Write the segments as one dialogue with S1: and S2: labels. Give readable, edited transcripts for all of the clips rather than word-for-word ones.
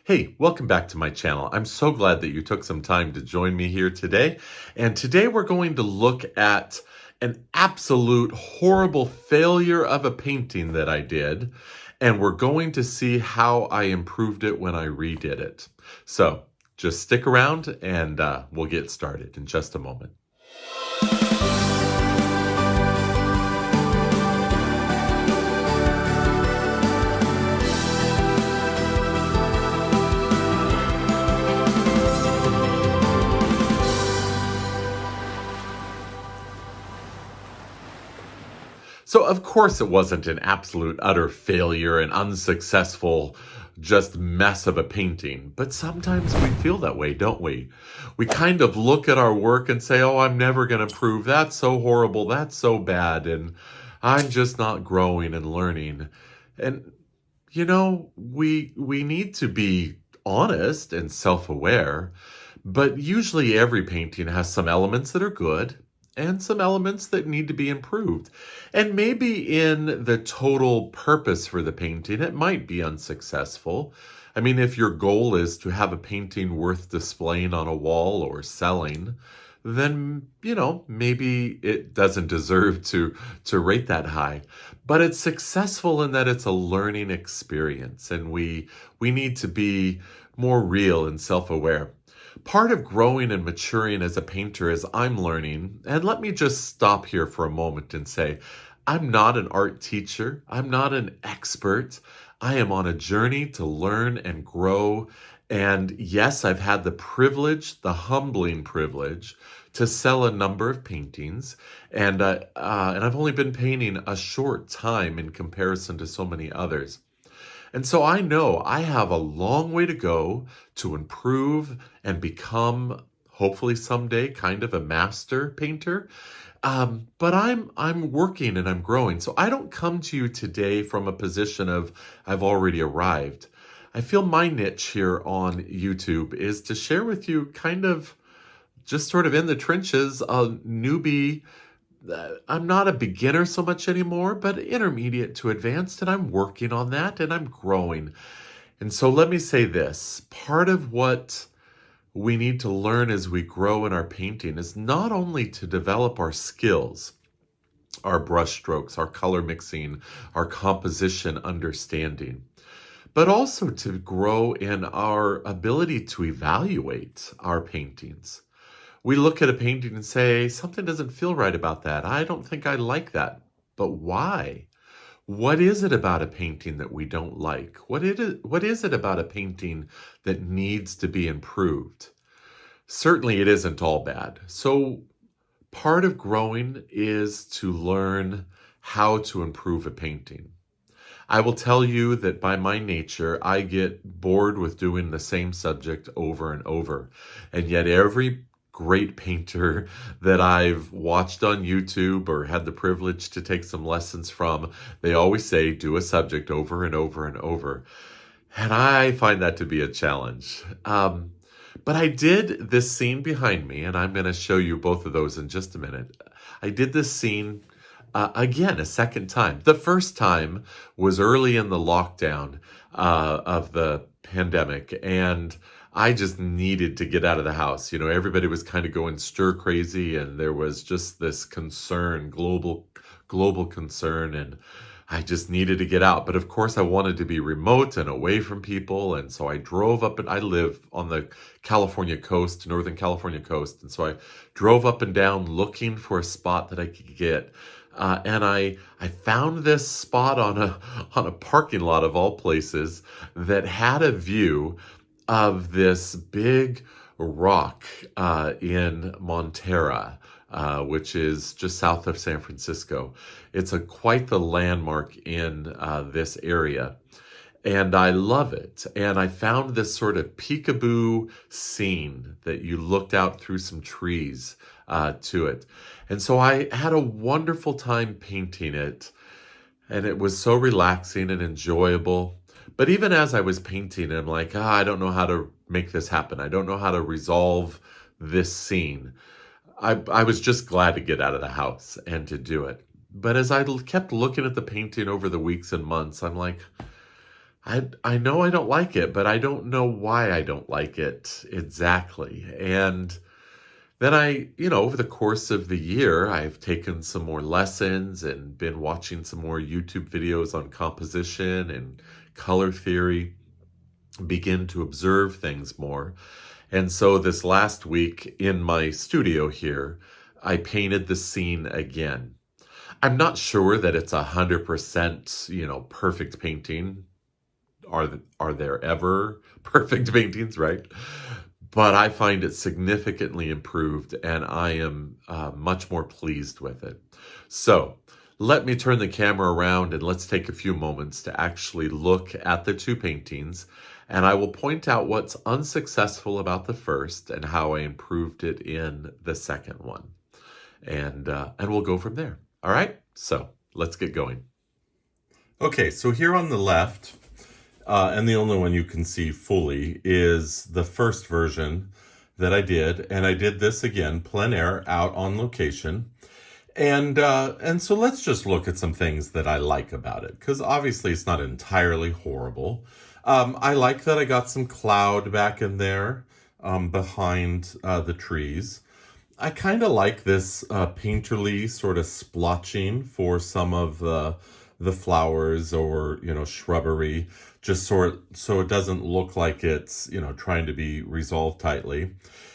S1: Hey, welcome back to my channel. I'm so glad that you took some time to join me here today. And today we're going to look at an absolute horrible failure of a painting that I did. And we're going to see how I improved it when I redid it. So just stick around and we'll get started in just a moment. So, of course, it wasn't an absolute utter failure, an unsuccessful, just mess of a painting. But sometimes we feel that way, don't we? We kind of look at our work and say, oh, I'm never going to improve. That's so horrible. That's so bad. And I'm just not growing and learning. And, we need to be honest and self-aware. But usually every painting has some elements that are good and some elements that need to be improved. And maybe in the total purpose for the painting, it might be unsuccessful. I mean, if your goal is to have a painting worth displaying on a wall or selling, then, maybe it doesn't deserve to rate that high. But it's successful in that it's a learning experience, and we need to be more real and self-aware. Part of growing and maturing as a painter is I'm learning, and let me just stop here for a moment and say, I'm not an art teacher. I'm not an expert. I am on a journey to learn and grow. And yes, I've had the privilege, the humbling privilege, to sell a number of paintings. And I've only been painting a short time in comparison to so many others. And so I know I have a long way to go to improve and become, hopefully someday, kind of a master painter. But I'm working and I'm growing. So I don't come to you today from a position of I've already arrived. I feel my niche here on YouTube is to share with you kind of just sort of in the trenches, a newbie. I'm not a beginner so much anymore, but intermediate to advanced, and I'm working on that and I'm growing. And so let me say this, part of what we need to learn as we grow in our painting is not only to develop our skills, our brush strokes, our color mixing, our composition understanding, but also to grow in our ability to evaluate our paintings. We look at a painting and say, something doesn't feel right about that. I don't think I like that. But why? What is it about a painting that we don't like? What is it about a painting that needs to be improved? Certainly it isn't all bad. So part of growing is to learn how to improve a painting. I will tell you that by my nature, I get bored with doing the same subject over and over. And yet every great painter that I've watched on YouTube or had the privilege to take some lessons from, they always say, do a subject over and over and over. And I find that to be a challenge. But I did this scene behind me, and I'm going to show you both of those in just a minute. I did this scene again, a second time. The first time was early in the lockdown of the pandemic, and I just needed to get out of the house. Everybody was kind of going stir crazy, and there was just this concern, global concern, and I just needed to get out. But of course, I wanted to be remote and away from people, and so I drove up, and I live on the California coast, Northern California coast, and so I drove up and down looking for a spot that I could get. And I found this spot on a parking lot of all places that had a view of this big rock in Montera, which is just south of San Francisco. It's quite the landmark in this area. And I love it. And I found this sort of peekaboo scene that you looked out through some trees to it. And so I had a wonderful time painting it. And it was so relaxing and enjoyable. But even as I was painting, I'm like, I don't know how to make this happen. I don't know how to resolve this scene. I was just glad to get out of the house and to do it. But as I kept looking at the painting over the weeks and months, I'm like, I know I don't like it, but I don't know why I don't like it exactly. And then over the course of the year, I've taken some more lessons and been watching some more YouTube videos on composition and color theory, begin to observe things more. And so this last week in my studio here, I painted the scene again. I'm not sure that it's 100%, perfect painting. Are there ever perfect paintings, right? But I find it significantly improved, and I am much more pleased with it. So let me turn the camera around and let's take a few moments to actually look at the two paintings, and I will point out what's unsuccessful about the first and how I improved it in the second one. And we'll go from there. All right, so let's get going. Okay, so here on the left, and the only one you can see fully, is the first version that I did. And I did this again, plein air, out on location. And so let's just look at some things that I like about it, because obviously it's not entirely horrible. I like that I got some cloud back in there behind the trees. I kind of like this painterly sort of splotching for some of the flowers or, shrubbery, just so it doesn't look like it's, trying to be resolved tightly.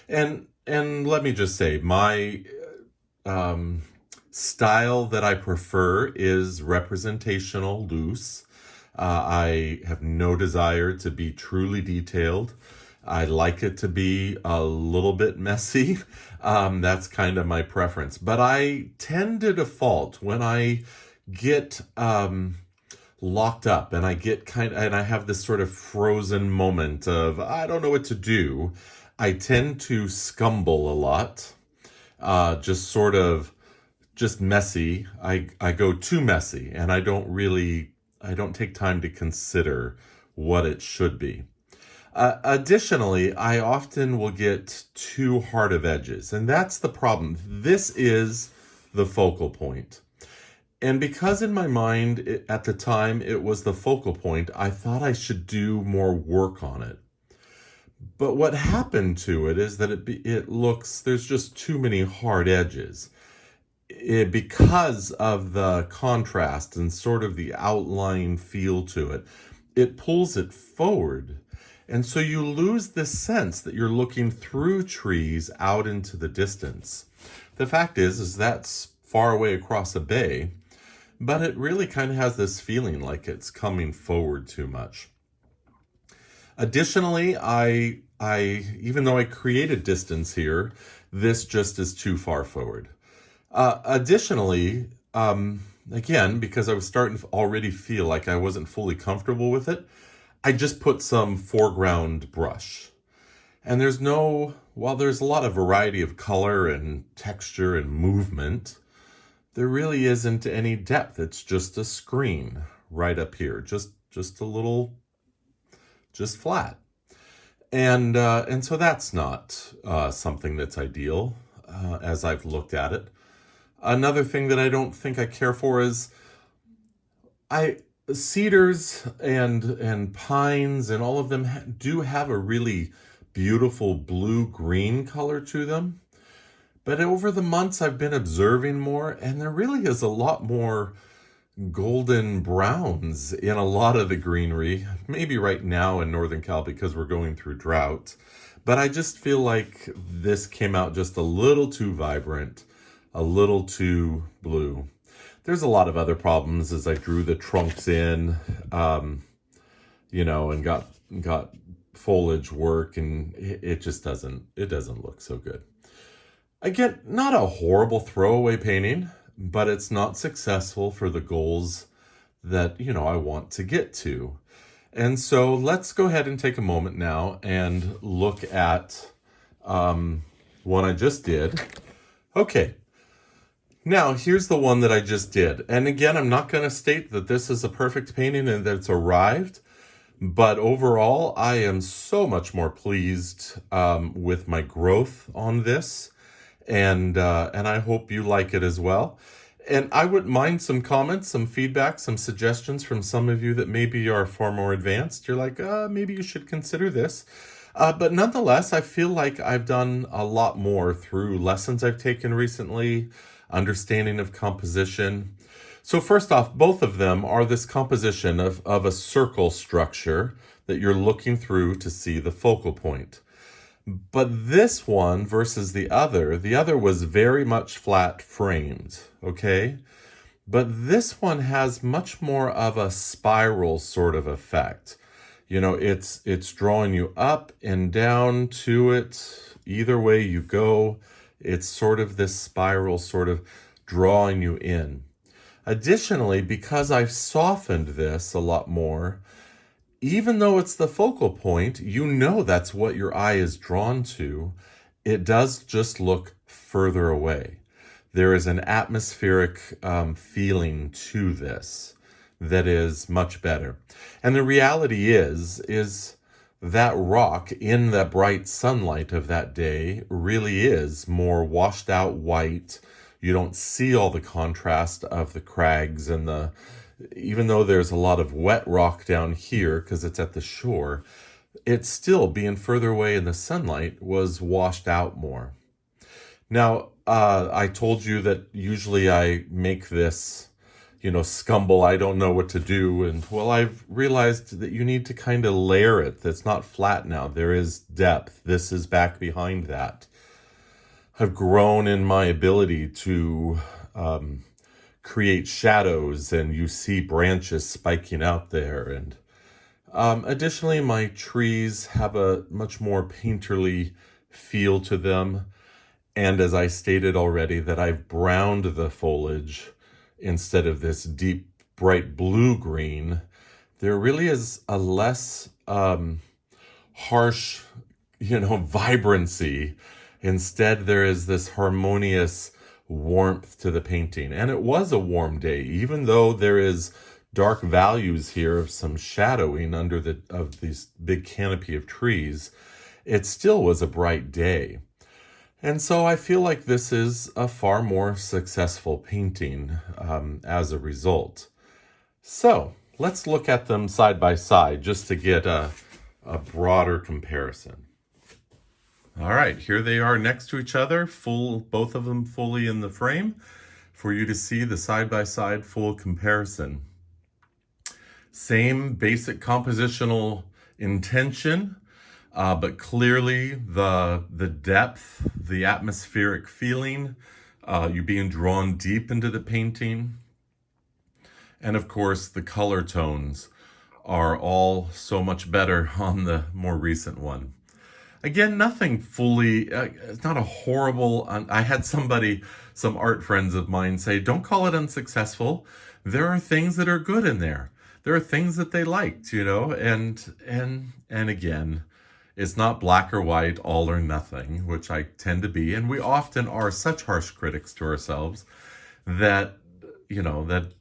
S1: And let me just say, my style that I prefer is representational, loose. I have no desire to be truly detailed. I like it to be a little bit messy. That's kind of my preference. But I tend to default when I get locked up and I have this sort of frozen moment of I don't know what to do. I tend to scumble a lot, just messy. I go too messy, and I don't take time to consider what it should be. Additionally, I often will get too hard of edges, and that's the problem. This is the focal point. And because in my mind, at the time, it was the focal point, I thought I should do more work on it. But what happened to it is that it looks, there's just too many hard edges. Because of the contrast and sort of the outline feel to it, it pulls it forward. And so you lose this sense that you're looking through trees out into the distance. The fact is that's far away across a bay, but it really kind of has this feeling like it's coming forward too much. Additionally, I even though I created distance here, this just is too far forward. Additionally, again, because I was starting to already feel like I wasn't fully comfortable with it, I just put some foreground brush. And while there's a lot of variety of color and texture and movement, there really isn't any depth. It's just a screen right up here, just a little, just flat. And so that's not something that's ideal as I've looked at it. Another thing that I don't think I care for is cedars and pines and all of them do have a really beautiful blue-green color to them. But over the months I've been observing more, and there really is a lot more golden browns in a lot of the greenery. Maybe right now in Northern Cal because we're going through drought. But I just feel like this came out just a little too vibrant, a little too blue. There's a lot of other problems as I drew the trunks in, and got foliage work, and it just doesn't look so good. Again, not a horrible throwaway painting, but it's not successful for the goals that, I want to get to. And so let's go ahead and take a moment now and look at one I just did. Okay. Now, here's the one that I just did. And again, I'm not going to state that this is a perfect painting and that it's arrived, but overall, I am so much more pleased with my growth on this, and I hope you like it as well. And I wouldn't mind some comments, some feedback, some suggestions from some of you that maybe are far more advanced. You're like, maybe you should consider this. But nonetheless, I feel like I've done a lot more through lessons I've taken recently, understanding of composition. So first off, both of them are this composition of a circle structure that you're looking through to see the focal point. But this one versus the other was very much flat framed, okay? But this one has much more of a spiral sort of effect. You know, it's drawing you up and down to it. Either way you go, it's sort of this spiral sort of drawing you in. Additionally, because I've softened this a lot more, even though it's the focal point, you know that's what your eye is drawn to. It does just look further away. There is an atmospheric feeling to this that is much better. And the reality is that rock in the bright sunlight of that day really is more washed out white. You don't see all the contrast of the crags and even though there's a lot of wet rock down here because it's at the shore, it's still being further away in the sunlight was washed out more. Now, I told you that usually I make this, scumble. I don't know what to do. And well, I've realized that you need to kind of layer it. That's not flat now. There is depth. This is back behind that. I've grown in my ability to create shadows, and you see branches spiking out there. And additionally, my trees have a much more painterly feel to them. And as I stated already, that I've browned the foliage instead of this deep, bright blue-green. There really is a less harsh, vibrancy. Instead, there is this harmonious warmth to the painting. And it was a warm day, even though there is dark values here of some shadowing under of this big canopy of trees. It still was a bright day. And so I feel like this is a far more successful painting as a result. So let's look at them side by side just to get a broader comparison. All right, here they are next to each other, both of them fully in the frame for you to see the side-by-side full comparison. Same basic compositional intention, but clearly the depth, the atmospheric feeling, you being drawn deep into the painting. And of course, the color tones are all so much better on the more recent one. Again, nothing fully, it's not a horrible, I had some art friends of mine say, don't call it unsuccessful. There are things that are good in there. There are things that they liked, and again, it's not black or white, all or nothing, which I tend to be. And we often are such harsh critics to ourselves that, that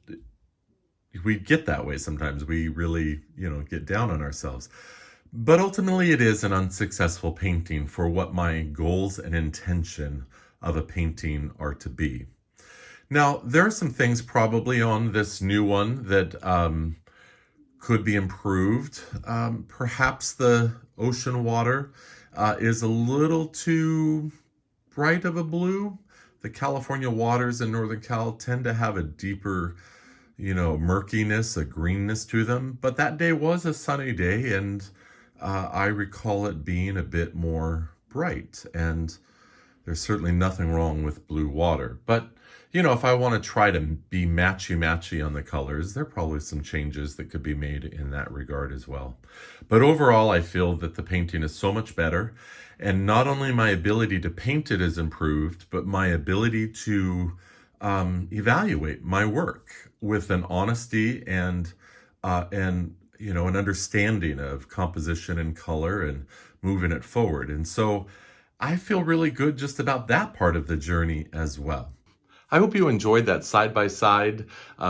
S1: we get that way sometimes. We really, get down on ourselves. But ultimately, it is an unsuccessful painting for what my goals and intention of a painting are to be. Now, there are some things probably on this new one that could be improved. Perhaps the ocean water is a little too bright of a blue. The California waters in Northern Cal tend to have a deeper, murkiness, a greenness to them. But that day was a sunny day, and I recall it being a bit more bright, and there's certainly nothing wrong with blue water. But, if I want to try to be matchy-matchy on the colors, there are probably some changes that could be made in that regard as well. But overall, I feel that the painting is so much better, and not only my ability to paint it is improved, but my ability to evaluate my work with an honesty and an understanding of composition and color and moving it forward. And so I feel really good just about that part of the journey as well. I hope you enjoyed that side-by-side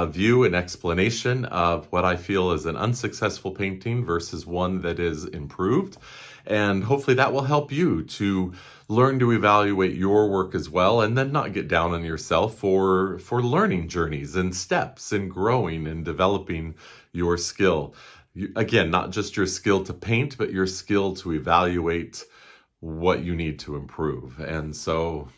S1: view and explanation of what I feel is an unsuccessful painting versus one that is improved. And hopefully that will help you to learn to evaluate your work as well, and then not get down on yourself for learning journeys and steps and growing and developing your skill. Again, not just your skill to paint, but your skill to evaluate what you need to improve. And so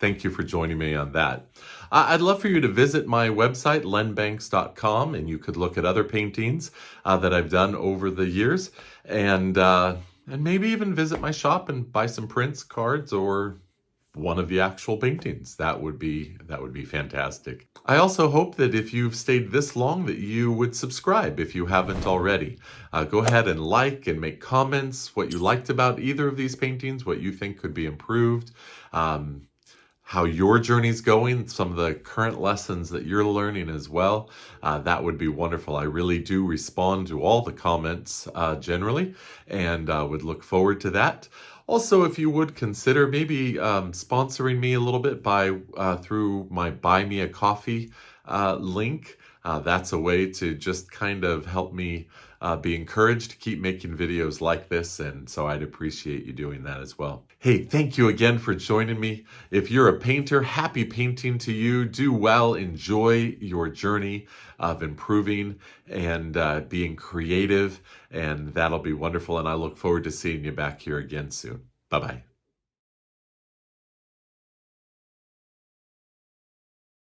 S1: thank you for joining me on that. I'd love for you to visit my website, lenbanks.com, and you could look at other paintings that I've done over the years, and maybe even visit my shop and buy some prints, cards, or one of the actual paintings. That would be fantastic. I also hope that if you've stayed this long that you would subscribe if you haven't already. Go ahead and like and make comments, what you liked about either of these paintings, what you think could be improved, how your journey's going, some of the current lessons that you're learning as well. That would be wonderful. I really do respond to all the comments generally, and would look forward to that. Also, if you would consider maybe sponsoring me a little bit by through my Buy Me a Coffee link. That's a way to just kind of help me be encouraged to keep making videos like this, and so I'd appreciate you doing that as well. Hey, thank you again for joining me. If you're a painter, happy painting to you. Do well, enjoy your journey of improving and being creative, and that'll be wonderful, and I look forward to seeing you back here again soon. Bye-bye.